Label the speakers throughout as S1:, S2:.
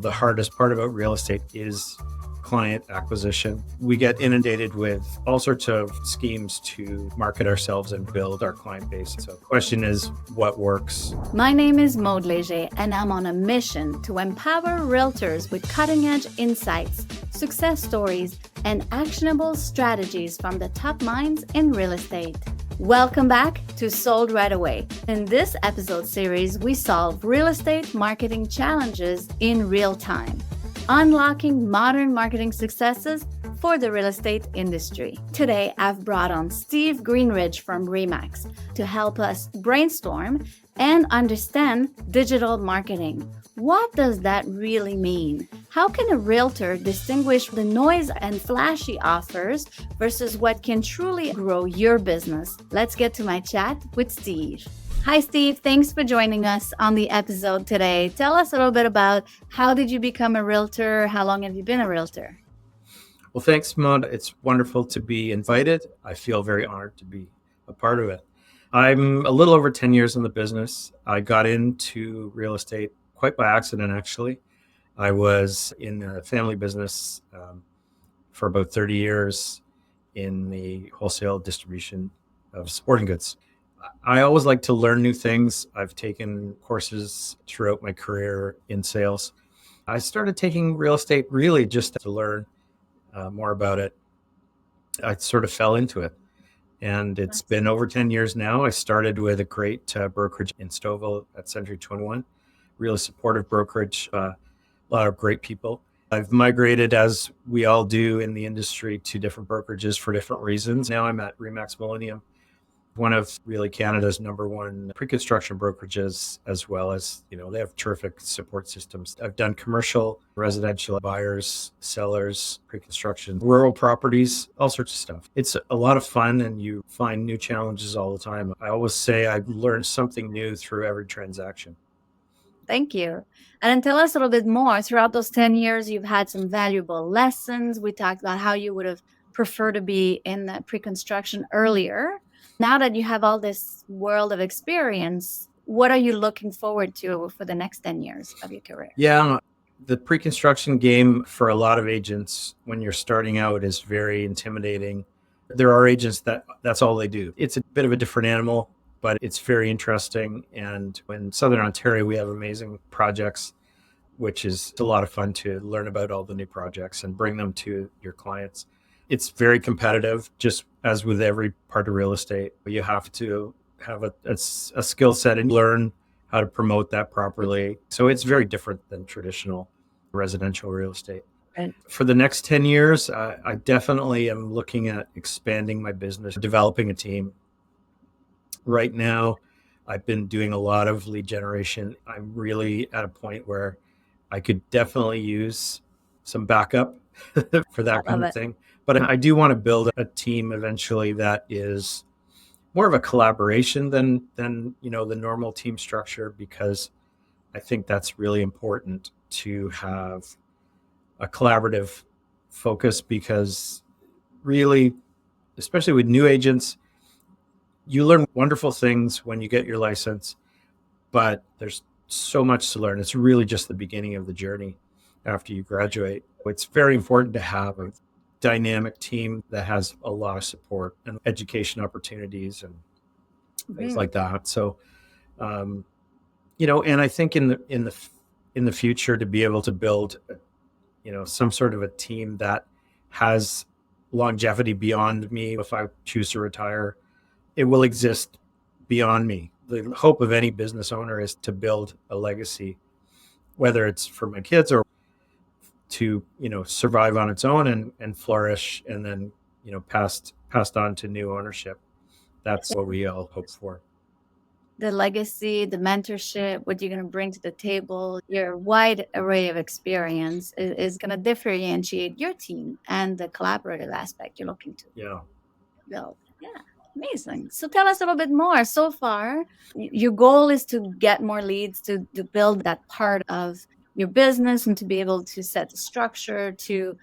S1: The hardest part about real estate is client acquisition. We get inundated with all sorts of schemes to market ourselves and build our client base. So the question is, what works?
S2: My name is Maude Léger, and I'm on a mission to empower realtors with cutting-edge insights, success stories, and actionable strategies from the top minds in real estate. Welcome back to Sold Right Away. In this episode series, we solve real estate marketing challenges in real time, unlocking modern marketing successes for the real estate industry. Today, I've brought on Steve Greenidge from REMAX to help us brainstorm and understand digital marketing. What does that really mean? How can a realtor distinguish the noise and flashy offers versus what can truly grow your business? Let's get to my chat with Steve. Hi, Steve. Thanks for joining us on the episode today. Tell us a little bit about how did you become a realtor? How long have you been a realtor?
S1: Well, thanks, Maude. It's wonderful to be invited. I feel very honored to be a part of it. I'm a little over 10 years in the business. I got into real estate quite by accident, actually. I was in a family business for about 30 years in the wholesale distribution of sporting goods. I always like to learn new things. I've taken courses throughout my career in sales. I started taking real estate really just to learn more about it. I sort of fell into it. And it's been over 10 years now. I started with a great brokerage in Stouffville at Century 21, really supportive brokerage, a lot of great people. I've migrated, as we all do in the industry, to different brokerages for different reasons. Now I'm at REMAX Millennium, one of really Canada's number one pre-construction brokerages, as well as, they have terrific support systems. I've done commercial, residential, buyers, sellers, pre-construction, rural properties, all sorts of stuff. It's a lot of fun and you find new challenges all the time. I always say I learn something new through every transaction.
S2: Thank you. And then tell us a little bit more. Throughout those 10 years, you've had some valuable lessons. We talked about how you would have preferred to be in the pre-construction earlier. Now that you have all this world of experience, what are you looking forward to for the next 10 years of your career?
S1: Yeah, the pre-construction game for a lot of agents when you're starting out is very intimidating. There are agents that's all they do. It's a bit of a different animal, but it's very interesting. And in Southern Ontario, we have amazing projects, which is a lot of fun to learn about all the new projects and bring them to your clients. It's very competitive, just as with every part of real estate. You have to have a skill set and learn how to promote that properly. So it's very different than traditional residential real estate.
S2: Right.
S1: For the next 10 years, I definitely am looking at expanding my business, developing a team. Right now, I've been doing a lot of lead generation. I'm really at a point where I could definitely use some backup for that kind of thing. But I do want to build a team eventually that is more of a collaboration than the normal team structure, because I think that's really important to have a collaborative focus, because really, especially with new agents, you learn wonderful things when you get your license, but there's so much to learn. It's really just the beginning of the journey after you graduate. It's very important to have a dynamic team that has a lot of support and education opportunities and things like that. So, and I think in the future, to be able to build, some sort of a team that has longevity beyond me, if I choose to retire, it will exist beyond me. The hope of any business owner is to build a legacy, whether it's for my kids or to survive on its own and flourish, and then passed on to new ownership. That's what we all hope for.
S2: The legacy, the mentorship, what you're going to bring to the table, your wide array of experience is going to differentiate your team and the collaborative aspect you're looking to build. Yeah, amazing. So tell us a little bit more. So far, your goal is to get more leads, to build that part of your business and to be able to set the structure, to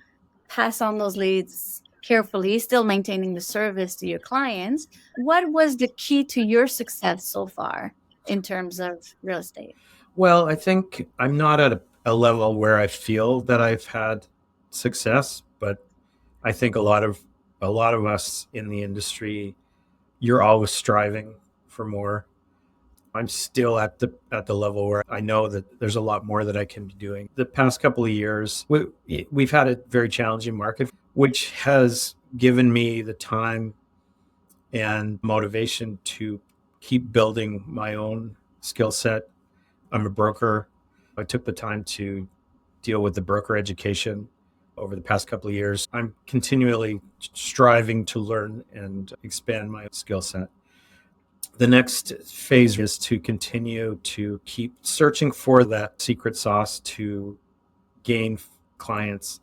S2: pass on those leads carefully, still maintaining the service to your clients. What was the key to your success so far in terms of real estate?
S1: Well, I think I'm not at a level where I feel that I've had success, but I think a lot of us in the industry, you're always striving for more. I'm still at the level where I know that there's a lot more that I can be doing. The past couple of years, we've had a very challenging market, which has given me the time and motivation to keep building my own skill set. I'm a broker. I took the time to deal with the broker education over the past couple of years. I'm continually striving to learn and expand my skill set. The next phase is to continue to keep searching for that secret sauce to gain clients.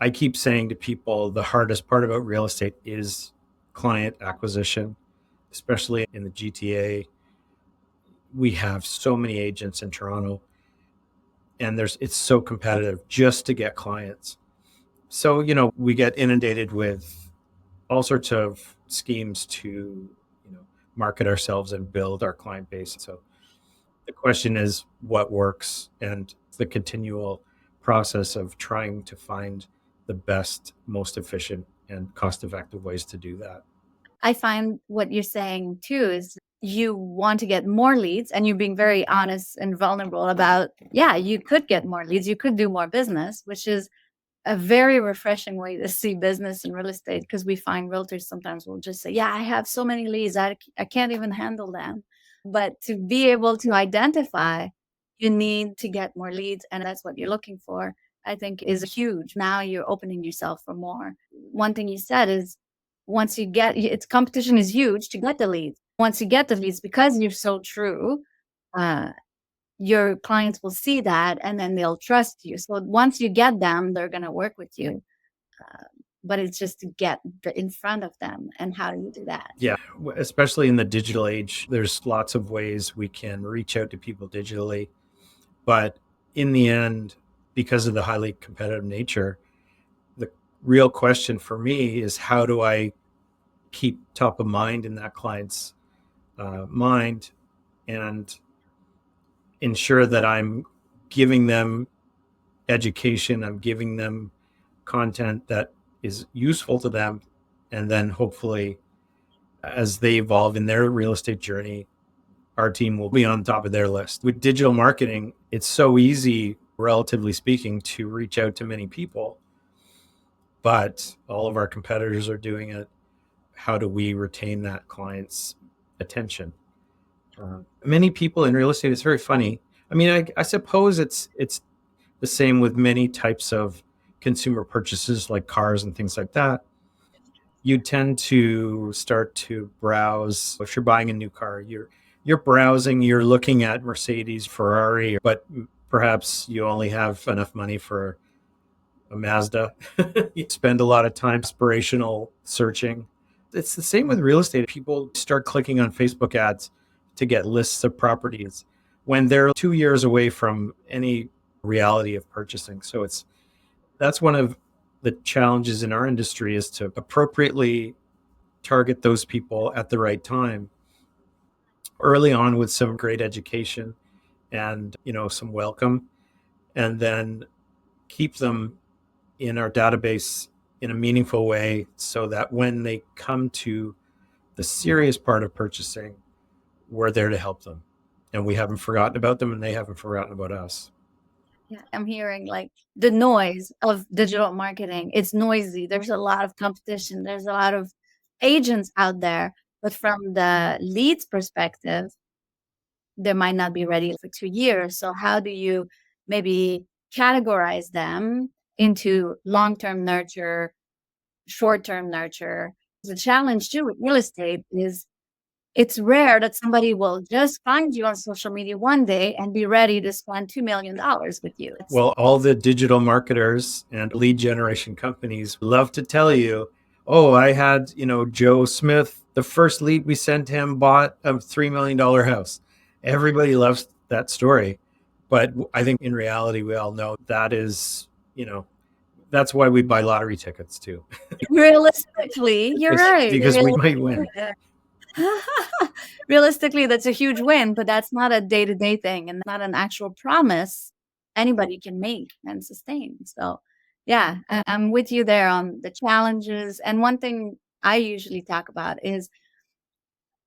S1: I keep saying to people the hardest part about real estate is client acquisition, especially in the GTA. We have so many agents in Toronto, and it's so competitive just to get clients. So, we get inundated with all sorts of schemes to, market ourselves and build our client base. So the question is what works, and the continual process of trying to find the best, most efficient, and cost effective ways to do that.
S2: I find what you're saying too is you want to get more leads, and you're being very honest and vulnerable about, yeah, you could get more leads, you could do more business, which is a very refreshing way to see business in real estate, because we find realtors sometimes will just say, yeah, I have so many leads, I can't even handle them. But to be able to identify, you need to get more leads, and that's what you're looking for, I think is huge. Now you're opening yourself for more. One thing you said is once you get it's competition is huge to get the leads. Once you get the leads, because you're so true, uh, your clients will see that and then they'll trust you. So once you get them, they're going to work with you. Uh, but it's just to get in front of them. And how do you do that?
S1: Yeah, especially in the digital age, there's lots of ways we can reach out to people digitally. But in the end, because of the highly competitive nature, the real question for me is how do I keep top of mind in that client's mind and ensure that I'm giving them education, I'm giving them content that is useful to them, and then hopefully as they evolve in their real estate journey, our team will be on top of their list. With digital marketing, it's so easy, relatively speaking, to reach out to many people, but all of our competitors are doing it. How do we retain that client's attention? Many people in real estate, it's very funny. I mean, I suppose it's the same with many types of consumer purchases like cars and things like that. You tend to start to browse. If you're buying a new car, you're browsing, you're looking at Mercedes, Ferrari, but perhaps you only have enough money for a Mazda. You spend a lot of time inspirational searching. It's the same with real estate. People start clicking on Facebook ads to get lists of properties when they're 2 years away from any reality of purchasing. So that's one of the challenges in our industry, is to appropriately target those people at the right time early on with some great education and some welcome, and then keep them in our database in a meaningful way so that when they come to the serious part of purchasing, we're there to help them, and we haven't forgotten about them and they haven't forgotten about us.
S2: Yeah, I'm hearing like the noise of digital marketing. It's noisy. There's a lot of competition. There's a lot of agents out there. But from the leads perspective, they might not be ready for 2 years. So how do you maybe categorize them into long-term nurture, short-term nurture? The challenge too with real estate is it's rare that somebody will just find you on social media one day and be ready to spend $2 million with you.
S1: Well, all the digital marketers and lead generation companies love to tell you, oh, I had, Joe Smith, the first lead we sent him bought a $3 million house. Everybody loves that story. But I think in reality, we all know that is, that's why we buy lottery tickets too.
S2: Realistically, you're right.
S1: Because we might win.
S2: Realistically, that's a huge win, but that's not a day-to-day thing and not an actual promise anybody can make and sustain. So yeah, I'm with you there on the challenges. And one thing I usually talk about is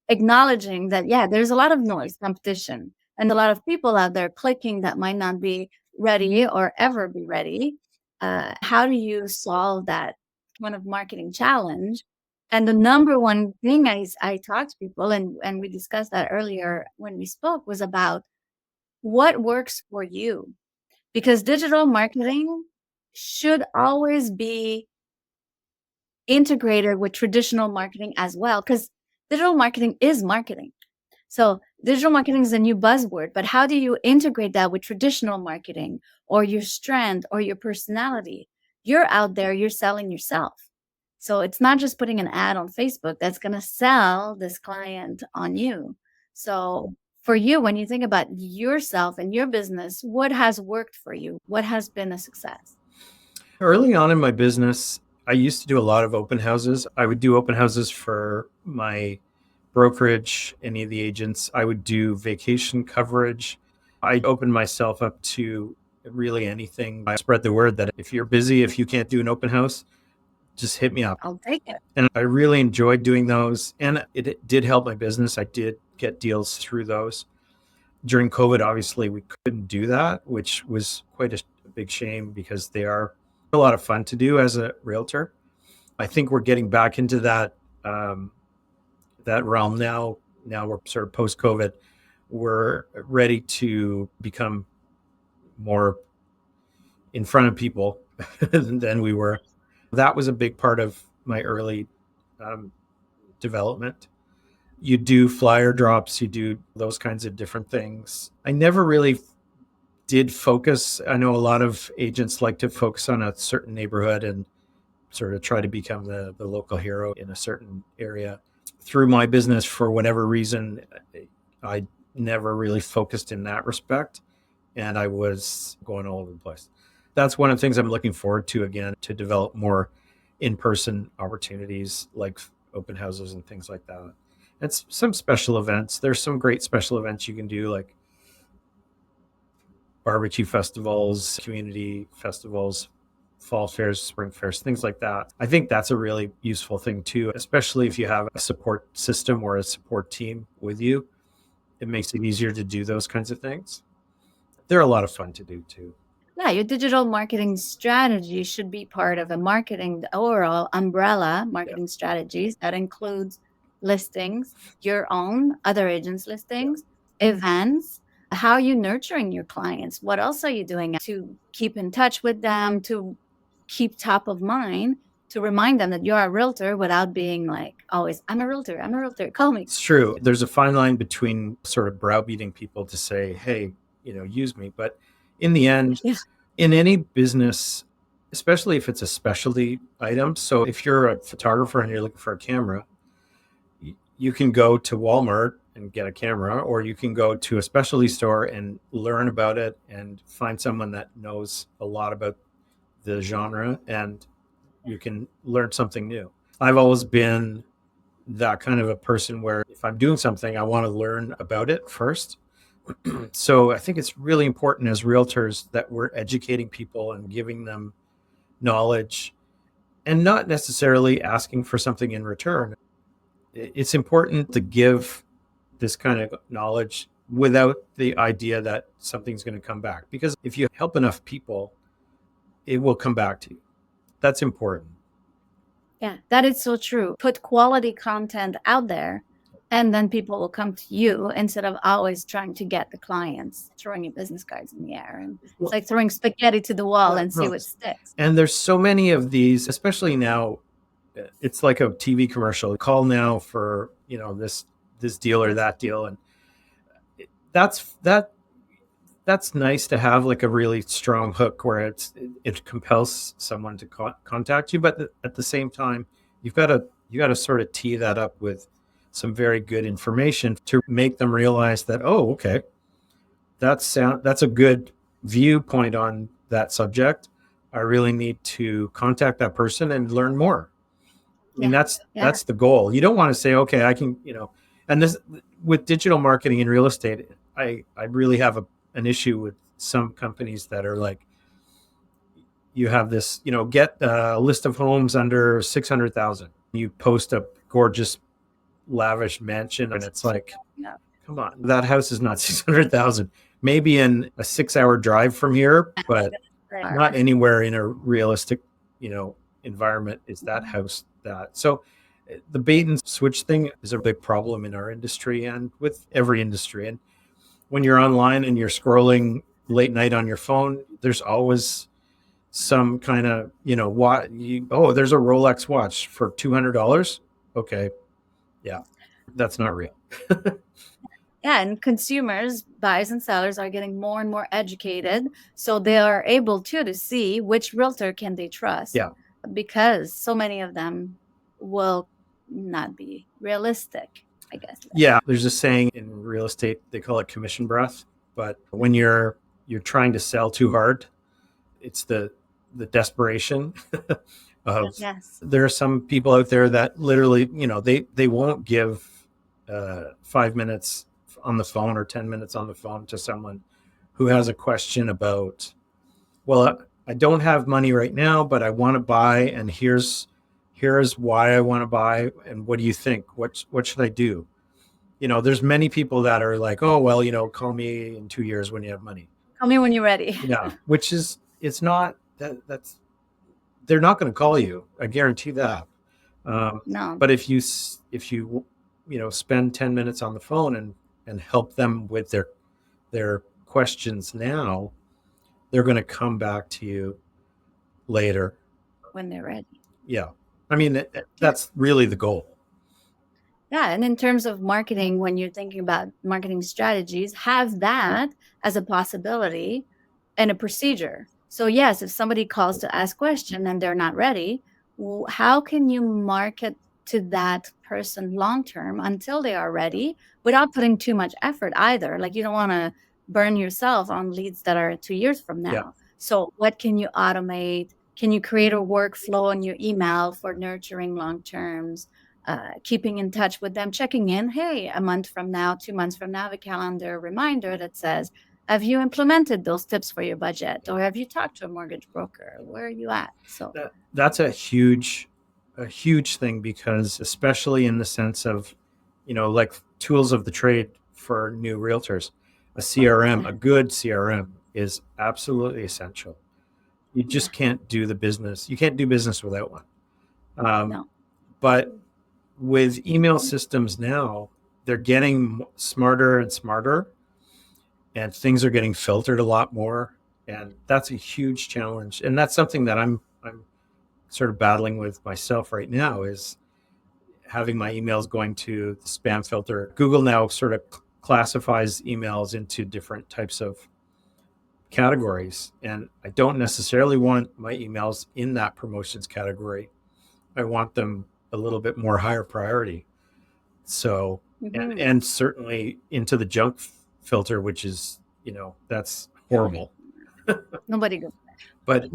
S2: acknowledging that, yeah, there's a lot of noise, competition, and a lot of people out there clicking that might not be ready or ever be ready. How do you solve that kind of marketing challenge? And the number one thing I talk to people, and we discussed that earlier when we spoke, was about what works for you. Because digital marketing should always be integrated with traditional marketing as well, because digital marketing is marketing. So digital marketing is a new buzzword, but how do you integrate that with traditional marketing or your strength or your personality? You're out there, you're selling yourself. So it's not just putting an ad on Facebook that's going to sell this client on you. So for you, when you think about yourself and your business, what has worked for you? What has been a success?
S1: Early on in my business, I used to do a lot of open houses. I would do open houses for my brokerage, any of the agents. I would do vacation coverage. I opened myself up to really anything. I spread the word that if you're busy, if you can't do an open house, just hit me up.
S2: I'll take it.
S1: And I really enjoyed doing those. And it did help my business. I did get deals through those. During COVID, obviously, we couldn't do that, which was quite a big shame because they are a lot of fun to do as a realtor. I think we're getting back into that realm now. Now we're sort of post COVID. We're ready to become more in front of people than we were. That was a big part of my early um, development. You do flyer drops, you do those kinds of different things. I never really did focus. I know a lot of agents like to focus on a certain neighborhood and sort of try to become the local hero in a certain area. Through my business, for whatever reason, I never really focused in that respect. And I was going all over the place. That's one of the things I'm looking forward to again, to develop more in-person opportunities like open houses and things like that. It's some special events. There's some great special events you can do, like barbecue festivals, community festivals, fall fairs, spring fairs, things like that. I think that's a really useful thing too, especially if you have a support system or a support team with you. It makes it easier to do those kinds of things. They're a lot of fun to do too.
S2: Yeah, your digital marketing strategy should be part of a marketing, the overall umbrella marketing strategies that includes listings, your own, other agents' listings, events. How are you nurturing your clients? What else are you doing to keep in touch with them, to keep top of mind, to remind them that you're a realtor without being like always, I'm a realtor, call me.
S1: It's true. There's a fine line between sort of browbeating people to say, hey, use me. But in the end,
S2: Yeah.
S1: in any business, especially if it's a specialty item. So if you're a photographer and you're looking for a camera, you can go to Walmart and get a camera, or you can go to a specialty store and learn about it and find someone that knows a lot about the genre, and you can learn something new. I've always been that kind of a person where if I'm doing something, I want to learn about it first. So I think it's really important as realtors that we're educating people and giving them knowledge and not necessarily asking for something in return. It's important to give this kind of knowledge without the idea that something's going to come back. Because if you help enough people, it will come back to you. That's important.
S2: Yeah, that is so true. Put quality content out there, and then people will come to you instead of always trying to get the clients, throwing your business cards in the air. And it's like throwing spaghetti to the wall and see what sticks.
S1: And there's so many of these, especially now. It's like a TV commercial. Call now for this deal or that deal, and that's nice to have like a really strong hook where it compels someone to contact you. But at the same time, you got to sort of tee that up with some very good information to make them realize that, oh, okay, that's a good viewpoint on that subject. I really need to contact that person and learn more. I mean, that's the goal. You don't want to say, okay, I can, and this with digital marketing in real estate, I really have an issue with some companies that are like, you have this, get a list of homes under 600,000. You post a gorgeous, lavish mansion, and it's like,
S2: Yeah.
S1: come on, that house is not 600,000. Maybe in a 6-hour drive from here, but not anywhere in a realistic, environment is that house that. So the bait and switch thing is a big problem in our industry and with every industry. And when you're online and you're scrolling late night on your phone, there's always some kind of, there's a Rolex watch for $200. Okay. Yeah. That's not real.
S2: Yeah, and consumers, buyers and sellers are getting more and more educated, so they are able to see which realtor can they trust.
S1: Yeah.
S2: Because so many of them will not be realistic, I guess.
S1: Yeah, there's a saying in real estate, they call it commission breath, but when you're trying to sell too hard, it's the desperation of,
S2: Yes.
S1: there are some people out there that literally, they won't give 5 minutes on the phone or 10 minutes on the phone to someone who has a question about, well, I don't have money right now, but I want to buy, and here's why I want to buy, and what do you think? What should I do? There's many people that are like, oh, well, call me in 2 years when you have money.
S2: Call me when you're ready.
S1: Yeah, which is, it's not that's they're not going to call you. I guarantee that.
S2: No.
S1: But if you spend 10 minutes on the phone and help them with their questions now, they're going to come back to you later
S2: when they're ready.
S1: Yeah. I mean, that's really the goal.
S2: Yeah. And in terms of marketing, when you're thinking about marketing strategies, have that as a possibility and a procedure. So yes, if somebody calls to ask a question and they're not ready, how can you market to that person long-term until they are ready without putting too much effort either? Like, you don't want to burn yourself on leads that are 2 years from now.
S1: Yeah.
S2: So what can you automate? Can you create a workflow in your email for nurturing long-terms, keeping in touch with them, checking in, hey, a month from now, 2 months from now, a calendar reminder that says, have you implemented those tips for your budget? Or have you talked to a mortgage broker? Where are you at? So
S1: that's a huge thing, because especially in the sense of, like tools of the trade for new realtors, a CRM, a good CRM is absolutely essential. You just can't do the business. You can't do business without one.
S2: no.
S1: But with email systems now, they're getting smarter and smarter, and things are getting filtered a lot more. And that's a huge challenge. And that's something that I'm sort of battling with myself right now, is having my emails going to the spam filter. Google now sort of classifies emails into different types of categories, and I don't necessarily want my emails in that promotions category. I want them a little bit more higher priority. So, and certainly into the junk filter, which is, that's horrible.
S2: Nobody goes.
S1: But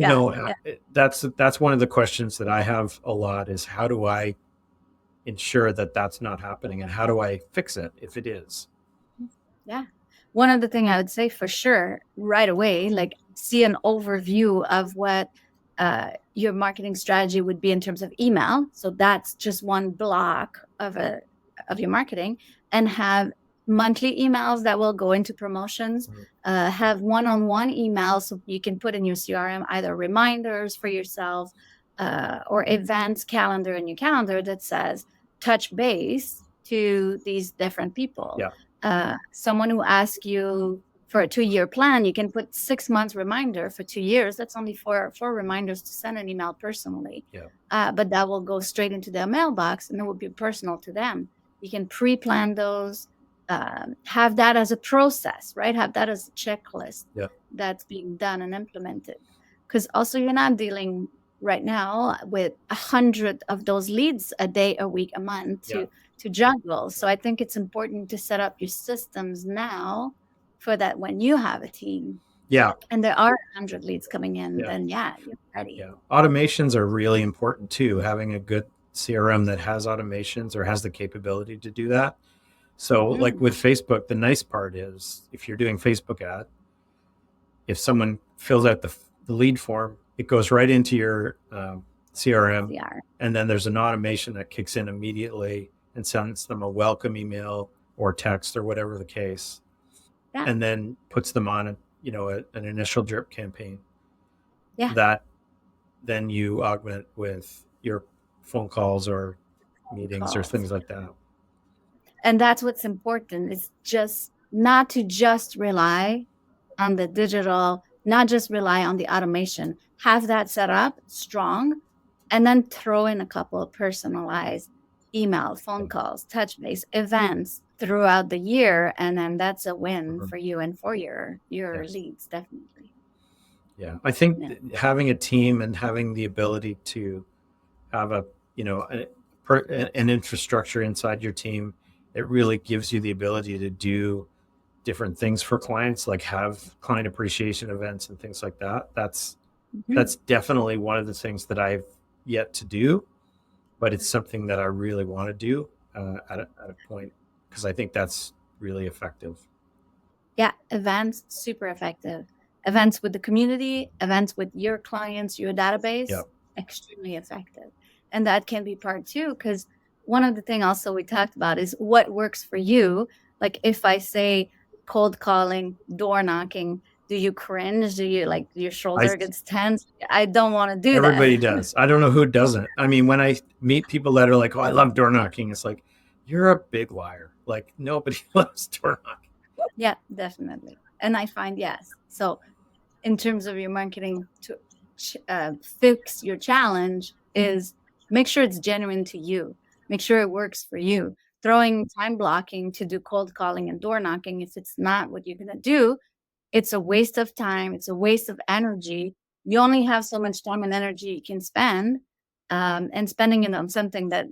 S1: that's one of the questions that I have a lot, is how do I ensure that that's not happening, and how do I fix it if it is?
S2: Yeah. One other thing I would say for sure right away, like, see an overview of what your marketing strategy would be in terms of email. So that's just one block of your marketing, and have monthly emails that will go into promotions, have one-on-one emails so you can put in your CRM either reminders for yourself or events calendar in your calendar that says touch base to these different people.
S1: Yeah.
S2: Someone who asks you for a 2-year plan, you can put 6 months reminder for 2 years. That's only four reminders to send an email personally.
S1: Yeah.
S2: But that will go straight into their mailbox, and it will be personal to them. You can pre-plan those, have that as a process, right? Have that as a checklist that's being done and implemented. Because also, you're not dealing right now with 100 of those leads a day, a week, a month to juggle. So I think it's important to set up your systems now for that when you have a team.
S1: Yeah.
S2: And there are 100 leads coming in, then you're ready.
S1: Yeah. Automations are really important too. Having a good CRM that has automations or has the capability to do that. So like with Facebook, the nice part is, if you're doing Facebook ad, if someone fills out the lead form, it goes right into your CRM,
S2: CR.
S1: and then there's an automation that kicks in immediately and sends them a welcome email or text or whatever the case,
S2: Yeah.
S1: and then puts them on an initial drip campaign.
S2: Yeah.
S1: That then you augment with your phone calls or meetings or
S2: Calls.
S1: things like that.
S2: And that's what's important. It's just not to just rely on the digital, not just rely on the automation. Have that set up strong, and then throw in a couple of personalized email, phone calls, touch base, events throughout the year, and then that's a win
S1: Mhm.
S2: for you and for your
S1: Yes.
S2: leads, definitely.
S1: Yeah. I think
S2: Yeah.
S1: having a team and having the ability to have an infrastructure inside your team, it really gives you the ability to do different things for clients, like have client appreciation events and things like that.
S2: Mhm.
S1: That's definitely one of the things that I've yet to do, but it's something that I really want to do at a point, because I think that's really effective.
S2: Yeah, events, super effective. Events with the community, events with your clients, your
S1: Yeah.
S2: database, extremely effective. And that can be part two, because one of the things also we talked about is what works for you. Like if I say cold calling, door knocking, do you cringe? Do you like your
S1: I
S2: shoulder gets tense? I don't want to do that.
S1: Everybody does. I don't know who doesn't. I mean, when I meet people that are like, "Oh, I love door knocking," it's like, you're a big liar. Like nobody loves door knocking.
S2: Yeah, definitely. And I find yes. So in terms of your marketing to fix your challenge is make sure it's genuine to you. Make sure it works for you. Throwing time blocking to do cold calling and door knocking, if it's not what you're going to do, it's a waste of time. It's a waste of energy. You only have so much time and energy you can spend, and spending it on something that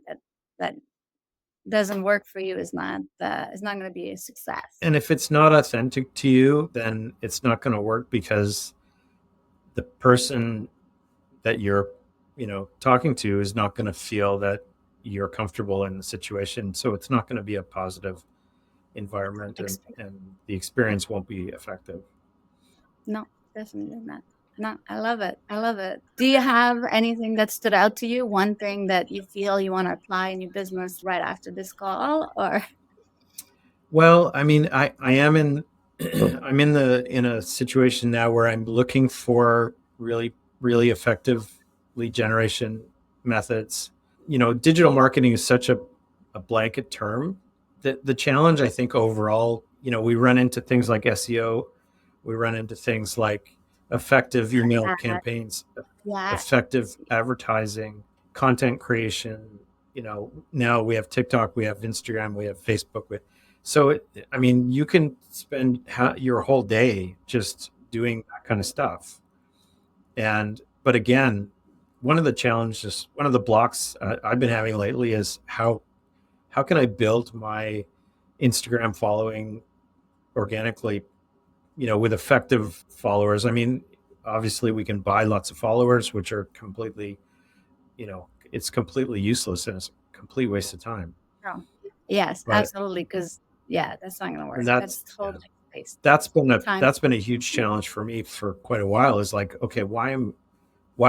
S2: doesn't work for you is not going to be a success.
S1: And if it's not authentic to you, then it's not going to work, because the person that you're, talking to is not going to feel that you're comfortable in the situation. So it's not going to be a positive environment, and the experience won't be effective.
S2: No, definitely not. No, I love it. I love it. Do you have anything that stood out to you? One thing that you feel you want to apply in your business right after this call, or
S1: Well, I mean, I am in I'm in a situation now where I'm looking for really effective lead generation methods. Digital marketing is such a blanket term. The challenge, I think, overall, we run into things like SEO, we run into things like effective email campaigns,
S2: yeah,
S1: effective advertising, content creation. Now we have TikTok, we have Instagram, we have Facebook. I mean, you can spend your whole day just doing that kind of stuff. But again, one of the blocks I've been having lately is how can I build my Instagram following organically, with effective followers. I mean, obviously we can buy lots of followers, which are it's completely useless and it's a complete waste of time.
S2: no. Yes,
S1: But
S2: absolutely. Because yeah, that's not gonna
S1: and
S2: work.
S1: that's
S2: That's
S1: yeah,
S2: totally waste time.
S1: that's been a huge challenge for me for quite a while. Is like, okay, why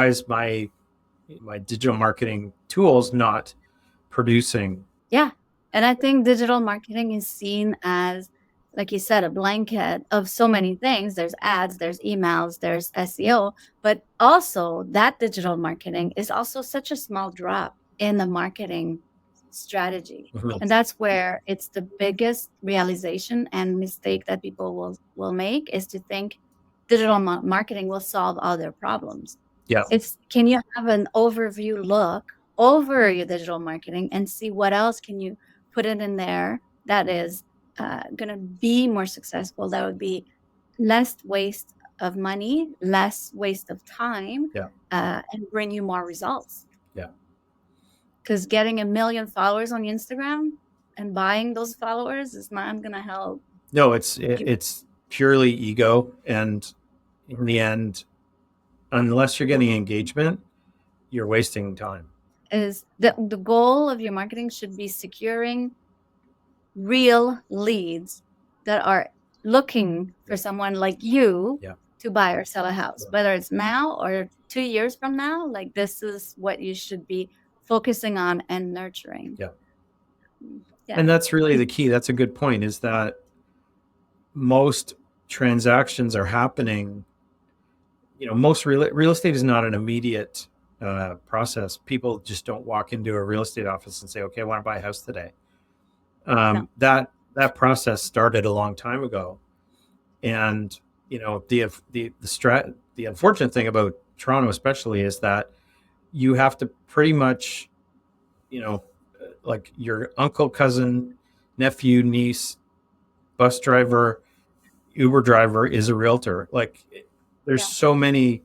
S1: is my digital marketing tools not producing?
S2: Yeah. And I think digital marketing is seen as, like you said, a blanket of so many things. There's ads, there's emails, there's SEO, but also that digital marketing is also such a small drop in the marketing strategy. And that's where it's the biggest realization and mistake that people will make is to think digital marketing will solve all their problems.
S1: Yeah,
S2: It's can you have an overview look over your digital marketing and see what else can you put it in there that is going to be more successful, that would be less waste of money, less waste of time,
S1: yeah,
S2: and bring you more results.
S1: yeah.
S2: Because getting a million followers on Instagram and buying those followers is not going to help
S1: No,
S2: you.
S1: it's purely ego, and in the end, unless you're getting engagement, you're wasting time.
S2: Is the goal of your marketing should be securing real leads that are looking
S1: Yeah,
S2: for someone like you
S1: yeah,
S2: to buy or sell a house, whether it's now or 2 years from now. Like, this is what you should be focusing on and nurturing.
S1: Yeah.
S2: Yeah.
S1: And that's really the key. That's a good point, is that most transactions are happening, most real estate is not an immediate process. People just don't walk into a real estate office and say, okay, I want to buy a house today.
S2: No.
S1: That process started a long time ago. And, the unfortunate thing about Toronto especially is that you have to pretty much, like your uncle, cousin, nephew, niece, bus driver, Uber driver is a realtor. Like, there's so many,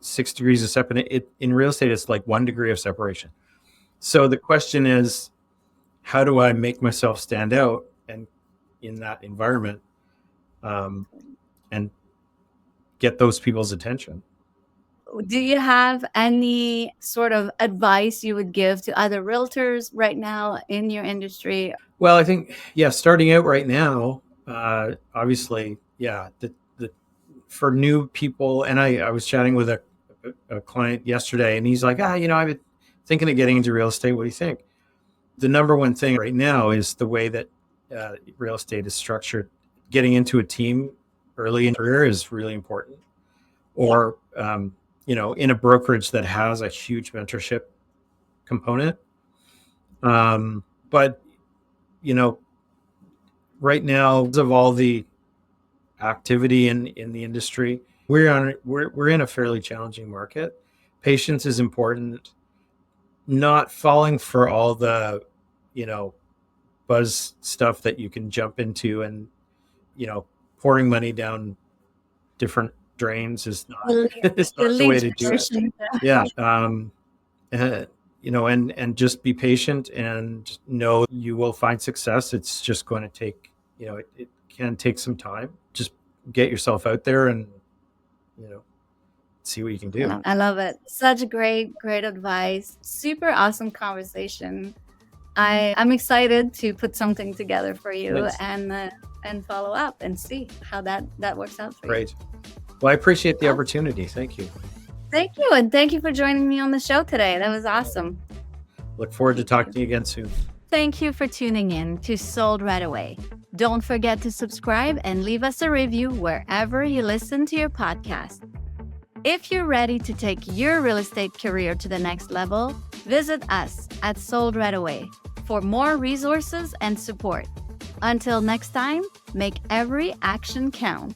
S1: 6 degrees of separation. In real estate, it's like 1 degree of separation. So the question is, how do I make myself stand out and in that environment, and get those people's attention?
S2: Do you have any sort of advice you would give to other realtors right now in your industry?
S1: Well, I think, starting out right now, obviously, for new people, and I was chatting with a client yesterday, and he's like, I've been thinking of getting into real estate. What do you think? The number one thing right now is the way that real estate is structured. Getting into a team early in career is really important. Or, in a brokerage that has a huge mentorship component. But, right now, because of all the activity in the industry, we're in a fairly challenging market. Patience is important. Not falling for all the, buzz stuff that you can jump into, and, pouring money down different drains is not, it's not the way to do it. Yeah. And just be patient and know you will find success. It's just going to take, it can take some time. Just get yourself out there and, see what you can do.
S2: I love it. Such great advice. Super awesome conversation. I'm excited to put something together for you. Thanks. And follow up and see how that works out for you.
S1: Great. Well, I appreciate the opportunity. Thank you.
S2: Thank you. And thank you for joining me on the show today. That was awesome.
S1: Look forward to talking to you again soon.
S2: Thank you for tuning in to Sold Right Away. Don't forget to subscribe and leave us a review wherever you listen to your podcast. If you're ready to take your real estate career to the next level, visit us at Sold Right Away for more resources and support. Until next time, make every action count.